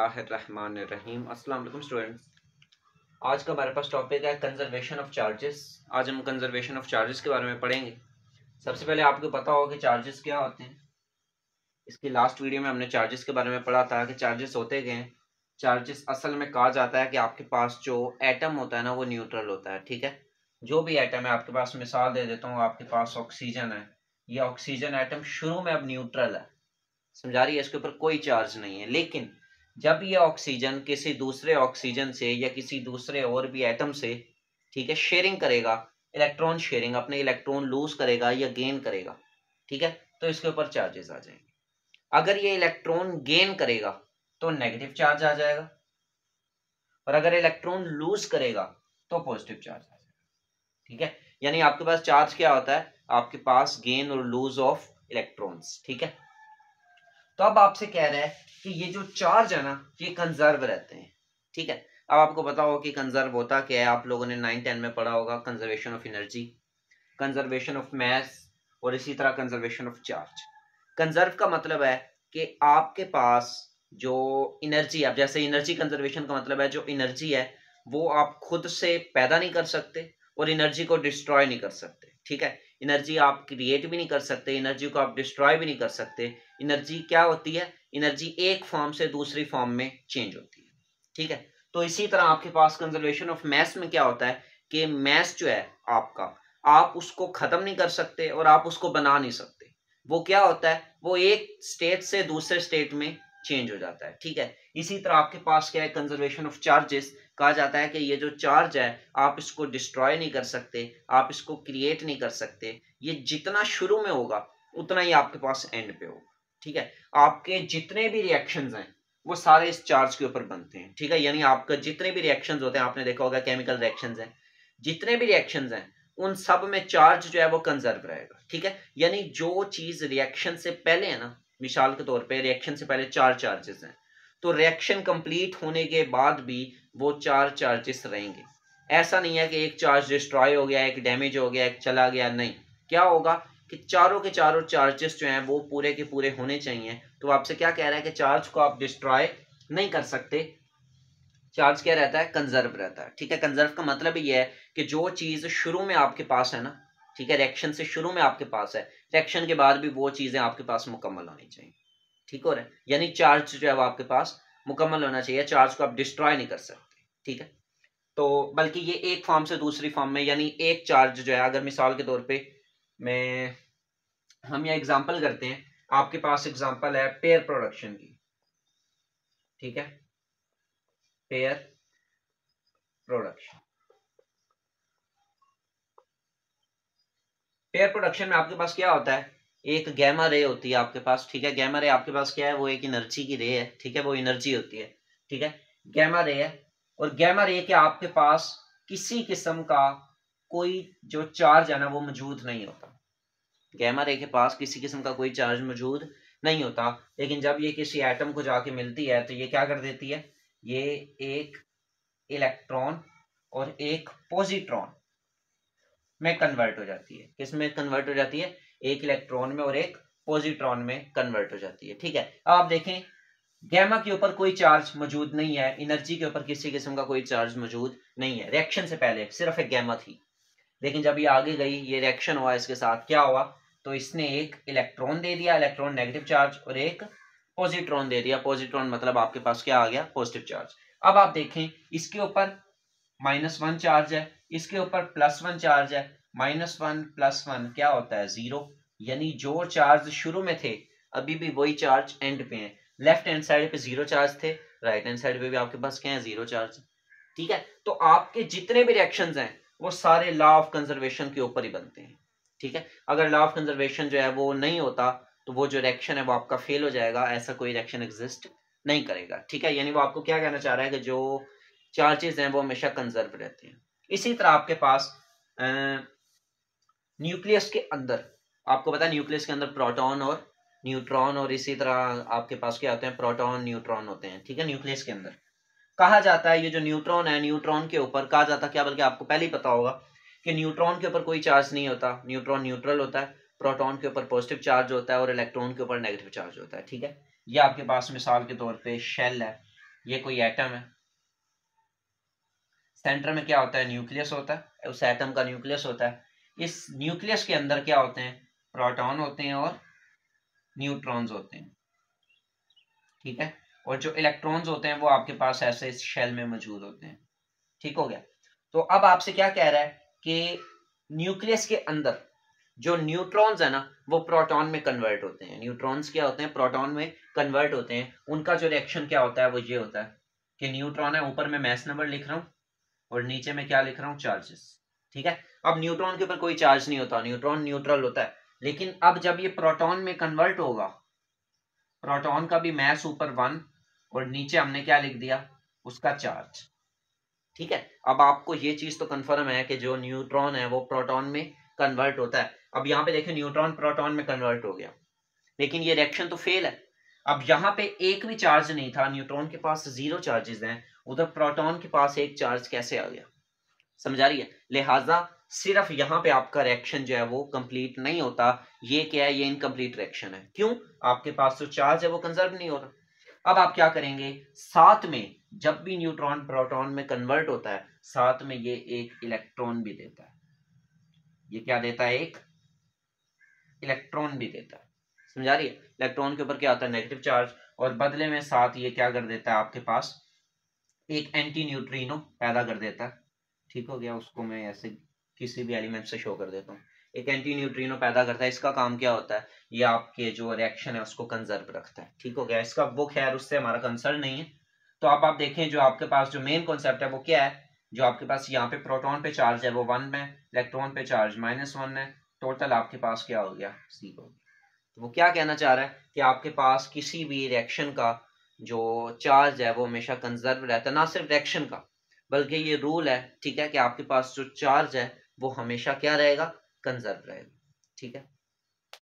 बिस्मिल्लाहिर्रहमानिर्रहीम। अस्सलाम वालेकुम स्टूडेंट्स। आज का हमारे पास टॉपिक है कंजर्वेशन ऑफ चार्जेस। आज हम कंजर्वेशन ऑफ चार्जेस के बारे में पढ़ेंगे। सबसे पहले आपको पता होगा कि चार्जेस क्या होते हैं। इसकी लास्ट वीडियो में हमने चार्जेस के बारे में पढ़ा था कि चार्जेस होते क्या हैं। चार्जेस असल में कहा जाता है कि आपके पास जो एटम होता है ना वो न्यूट्रल होता है। ठीक है, जो भी एटम है आपके पास, मिसाल दे देता हूँ, आपके पास ऑक्सीजन है। ये ऑक्सीजन एटम शुरू में अब न्यूट्रल है, समझा रही है, इसके ऊपर कोई चार्ज नहीं है। लेकिन जब ये ऑक्सीजन किसी दूसरे ऑक्सीजन से या किसी दूसरे और भी एटम से, ठीक है, शेयरिंग करेगा, इलेक्ट्रॉन शेयरिंग, अपने इलेक्ट्रॉन लूज करेगा या गेन करेगा, ठीक है, तो इसके ऊपर चार्जेस आ जाएंगे। अगर ये इलेक्ट्रॉन गेन करेगा तो नेगेटिव चार्ज आ जाएगा, और अगर इलेक्ट्रॉन लूज करेगा तो पॉजिटिव चार्ज आ जाएगा। ठीक है, यानी आपके पास चार्ज क्या होता है, आपके पास गेन और लूज ऑफ इलेक्ट्रॉन्स। ठीक है, तो अब आपसे कह रहा है कि ये जो चार्ज है ना ये कंजर्व रहते हैं। ठीक है, अब आपको पता होगा कि कंजर्व होता क्या है। आप लोगों ने 9-10 में पढ़ा होगा, conservation of energy, conservation of mass, और इसी तरह कंजर्वेशन ऑफ चार्ज। कंजर्व का मतलब है कि आपके पास जो एनर्जी, आप जैसे एनर्जी कंजर्वेशन का मतलब है जो एनर्जी है वो आप खुद से पैदा नहीं कर सकते और एनर्जी को डिस्ट्रॉय नहीं कर सकते। ठीक है, एनर्जी आप क्रिएट भी नहीं कर सकते, एनर्जी को आप डिस्ट्रॉय भी नहीं कर सकते। एनर्जी क्या होती है, एनर्जी एक फॉर्म से दूसरी फॉर्म में चेंज होती है। ठीक है, तो इसी तरह आपके पास कंजर्वेशन ऑफ मैस में क्या होता है कि मैस जो है आपका, आप उसको खत्म नहीं कर सकते और आप उसको बना नहीं सकते। वो क्या होता है, वो एक स्टेट से दूसरे स्टेट में चेंज हो जाता है। ठीक है, इसी तरह आपके पास क्या है, कंजर्वेशन ऑफ चार्जेस, कहा जाता है कि ये जो चार्ज है आप इसको डिस्ट्रॉय नहीं कर सकते, आप इसको क्रिएट नहीं कर सकते। ये जितना शुरू में होगा उतना ही आपके पास एंड पे होगा। ठीक है, आपके जितने भी रिएक्शंस हैं वो सारे इस चार्ज के ऊपर बनते हैं। ठीक है, यानी आपका जितने भी रिएक्शंस होते हैं, आपने देखा होगा केमिकल रिएक्शंस हैं, जितने भी रिएक्शंस हैं उन सब में चार्ज जो है वो कंजर्व रहेगा। ठीक है, यानी जो चीज रिएक्शन से पहले है ना, मिसाल के तौर पे रिएक्शन से पहले 4 चार्जेस हैं, तो रिएक्शन कंप्लीट होने के बाद भी वो 4 चार्जेस रहेंगे। ऐसा नहीं है कि एक चार्ज डिस्ट्रॉय हो गया, एक डैमेज हो गया, एक चला गया, नहीं। क्या होगा कि चारों के चारों चार्जेस जो हैं वो पूरे के पूरे होने चाहिए। तो आपसे क्या कह रहा है कि चार्ज को आप डिस्ट्रॉय नहीं कर सकते, चार्ज क्या रहता है, कंजर्व रहता है। ठीक है, कंजर्व का मतलब ये है कि जो चीज शुरू में आपके पास है ना, ठीक है, रिएक्शन से शुरू में आपके पास है, रिएक्शन के बाद भी वो चीजें आपके पास मुकम्मल होनी चाहिए। ठीक हो रहा है, यानी चार्ज जो है वो आपके पास मुकम्मल होना चाहिए, चार्ज को आप डिस्ट्रॉय नहीं कर सकते। ठीक है, तो बल्कि ये एक फॉर्म से दूसरी फॉर्म में, यानी एक चार्ज जो है, अगर मिसाल के तौर पे मैं, हम ये एग्जांपल करते हैं, आपके पास एग्जांपल है पेयर प्रोडक्शन की। ठीक है, पेयर प्रोडक्शन, पेयर प्रोडक्शन में आपके पास क्या होता है, एक गैमा रे होती है आपके पास। ठीक है, गैमा रे आपके पास क्या है, वो एक एनर्जी की रे है। ठीक है, वो एनर्जी होती है। ठीक है, गैमा रे है, और गैमा रे के आपके पास किसी किस्म का कोई जो चार्ज है ना वो मौजूद नहीं होता। गैमा रे के पास किसी किस्म का कोई चार्ज मौजूद नहीं होता, लेकिन जब ये किसी एटम को जाके मिलती है तो ये क्या कर देती है, ये एक इलेक्ट्रॉन और एक पॉजिट्रॉन में कन्वर्ट हो जाती है। किस में कन्वर्ट हो जाती है, एक इलेक्ट्रॉन में और एक पॉजिट्रॉन में कन्वर्ट हो जाती है। ठीक है, अब आप देखें, गैमा के ऊपर कोई चार्ज मौजूद नहीं है, एनर्जी के ऊपर किसी किस्म का कोई चार्ज मौजूद नहीं है। रिएक्शन से पहले सिर्फ एक गैमा थी, लेकिन जब ये आगे गई, ये रिएक्शन हुआ, इसके साथ क्या हुआ, तो इसने एक इलेक्ट्रॉन दे दिया, इलेक्ट्रॉन नेगेटिव चार्ज, और एक पॉजिट्रॉन दे दिया, पॉजिट्रॉन मतलब आपके पास क्या आ गया, पॉजिटिव चार्ज। अब आप देखें, इसके ऊपर -1 चार्ज है, इसके ऊपर +1 चार्ज है। -1 + 1 क्या होता है, 0। यानी जो चार्ज शुरू में थे अभी भी वही चार्ज एंड पे हैं। लेफ्ट हैंड साइड पे 0 चार्ज थे, राइट हैंड साइड पे भी आपके पास क्या है, 0 चार्ज। ठीक है, तो आपके जितने भी रिएक्शंस हैं वो सारे लॉ ऑफ कंजर्वेशन के ऊपर ही बनते हैं। ठीक है, अगर लॉ ऑफ कंजर्वेशन जो है वो नहीं होता तो वो जो रिएक्शन है वो आपका फेल हो जाएगा, ऐसा कोई रिएक्शन एग्जिस्ट नहीं करेगा। ठीक है, यानी वो आपको क्या कहना चाह रहा है कि जो चार्जेस हैं वो हमेशा कंजर्व रहते हैं। इसी तरह आपके पास न्यूक्लियस के अंदर, आपको पता है न्यूक्लियस के अंदर प्रोटॉन और न्यूट्रॉन, और इसी तरह आपके पास क्या होते हैं, प्रोटॉन न्यूट्रॉन होते हैं। ठीक है, न्यूक्लियस के अंदर कहा जाता है ये जो न्यूट्रॉन है, न्यूट्रॉन के ऊपर कहा जाता है क्या, बल्कि आपको पहले ही पता होगा कि न्यूट्रॉन के ऊपर कोई चार्ज नहीं होता, न्यूट्रॉन न्यूट्रल होता है, प्रोटॉन के ऊपर पॉजिटिव चार्ज होता है और इलेक्ट्रॉन के ऊपर नेगेटिव चार्ज होता है। ठीक है, ये आपके पास मिसाल के तौर पे शेल है, ये कोई एटम है, सेंटर में क्या होता है, न्यूक्लियस होता है, उस एटम का न्यूक्लियस होता है। इस न्यूक्लियस के अंदर क्या होते हैं, प्रोटॉन होते हैं और न्यूट्रॉन्स होते हैं, ठीक है। और जो इलेक्ट्रॉन्स होते हैं वो आपके पास ऐसे इस शेल में मौजूद होते हैं, ठीक हो गया। तो अब आपसे क्या कह रहा है कि न्यूक्लियस के अंदर जो न्यूट्रॉन्स है ना वो प्रोटॉन में कन्वर्ट होते हैं, न्यूट्रॉन्स क्या होते हैं, प्रोटॉन में कन्वर्ट होते हैं। उनका जो रिएक्शन क्या होता है वो ये होता है कि न्यूट्रॉन है, ऊपर मैं मैस नंबर लिख रहा हूँ और नीचे में क्या लिख रहा हूँ, चार्जेस, ठीक है। अब न्यूट्रॉन के ऊपर कोई चार्ज नहीं होता, न्यूट्रॉन न्यूट्रल होता है। लेकिन अब जब ये प्रोटॉन में कन्वर्ट होगा, प्रोटॉन का भी मैस ऊपर 1 और नीचे हमने क्या लिख दिया, उसका चार्ज, ठीक है। अब आपको ये चीज तो कंफर्म है कि जो न्यूट्रॉन है वो प्रोटॉन में कन्वर्ट होता है। अब यहाँ पे देखिए न्यूट्रॉन प्रोटॉन में कन्वर्ट हो गया, लेकिन ये रिएक्शन तो फेल है। अब यहाँ पे एक भी चार्ज नहीं था, न्यूट्रॉन के पास 0 चार्जेस हैं, उधर प्रोटॉन के पास एक चार्ज कैसे आ गया, समझा रही है। लिहाजा सिर्फ यहाँ पे आपका रिएक्शन जो है वो कंप्लीट नहीं होता, ये क्या है, ये इनकम्प्लीट रिएक्शन है। क्यों, आपके पास जो चार्ज है वो कंजर्व नहीं हो रहा। अब आप क्या करेंगे, साथ में जब भी न्यूट्रॉन प्रोटॉन में कन्वर्ट होता है साथ में ये एक इलेक्ट्रॉन भी देता है। ये क्या देता है, एक इलेक्ट्रॉन भी देता है, समझा रही है। इलेक्ट्रॉन के ऊपर क्या आता है, नेगेटिव चार्ज, और बदले में साथ ये क्या कर देता है, आपके पास एक एंटी न्यूट्रिनो पैदा कर देता है, ठीक हो गया। उसको मैं ऐसे किसी भी एलिमेंट से शो कर देता हूँ, एक एंटी न्यूट्रिनो पैदा करता है। इसका काम क्या होता है, ये आपके जो रिएक्शन है उसको कंजर्व रखता है, ठीक हो गया। इसका वो खैर उससे हमारा कंसर्न नहीं है। तो अब आप देखें जो आपके पास जो मेन कॉन्सेप्ट है वो क्या है, जो आपके पास यहाँ पे प्रोटॉन पे चार्ज है वो 1 में, इलेक्ट्रॉन पे चार्ज -1 है, टोटल आपके पास क्या हो गया, 0। तो वो क्या कहना चाह रहा है कि आपके पास किसी भी रिएक्शन का जो चार्ज है वो हमेशा कंजर्व रहता है, ना सिर्फ रिएक्शन का बल्कि ये रूल है, ठीक है, कि आपके पास जो चार्ज है वो हमेशा क्या रहेगा, कंजर्व रहेगा, ठीक है।